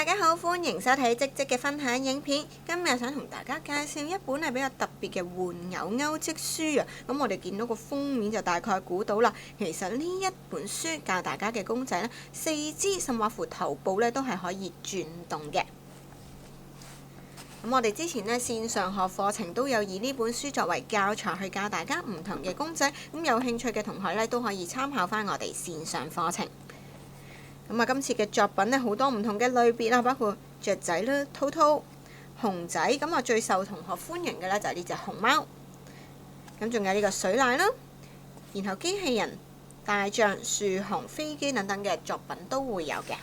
家好，歡迎收睇積積嘅分享影片。今日想同大家介紹一本係比較特別嘅玩偶勾織書啊。咁我哋見到個封面就大概估到啦。其實呢一本書教大家嘅公仔呢，四肢甚或乎頭部呢都係可以轉動嘅。咁我哋之前呢線上學課程都有以呢本書作為教材去教大家唔同嘅公仔。咁有興趣嘅同學呢都可以參考翻我哋線上課程。咁今次嘅作品呢，好多唔同嘅類別啦，包括雀仔啦、兔兔、熊仔。咁最受同學歡迎嘅呢，就係呢隻熊貓。咁仲有呢個水獺啦，然後機器人、大象、樹熊、飛機等等嘅作品都會有嘅。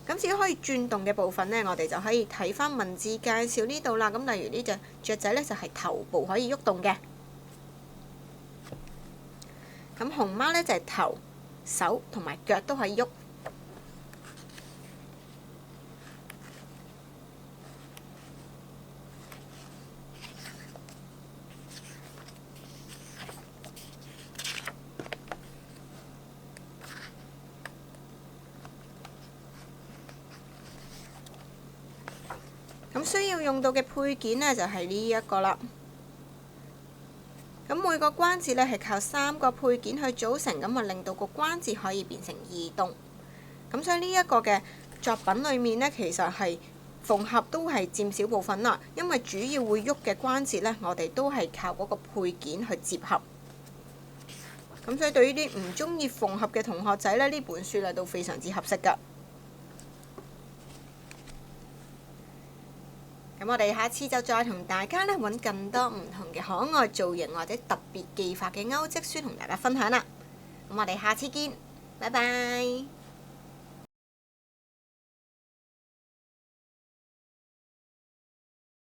咁至於可以轉動嘅部分呢，我哋就可以睇翻文字介紹呢度啦。咁例如呢隻雀仔呢，就係頭部可以喐動嘅。咁熊貓呢，就係頭、手同埋腳都可以喐。咁需要用到嘅配件呢，就係呢一個啦。咁每個關節呢係靠3個配件去組成，咁令到個關節可以變成移動。咁所以呢一個嘅作品裏面呢，其實係縫合都係佔少部分啦，因為主要會喐嘅關節呢，我哋都係靠嗰個配件去接合。咁所以對於啲唔中意縫合嘅同學仔呢，呢本書呢都非常之合適㗎。咁我哋下次就再同大家呢揾更多唔同嘅可愛造型或者特別技法嘅勾織書同大家分享啦。咁我哋下次見，拜拜。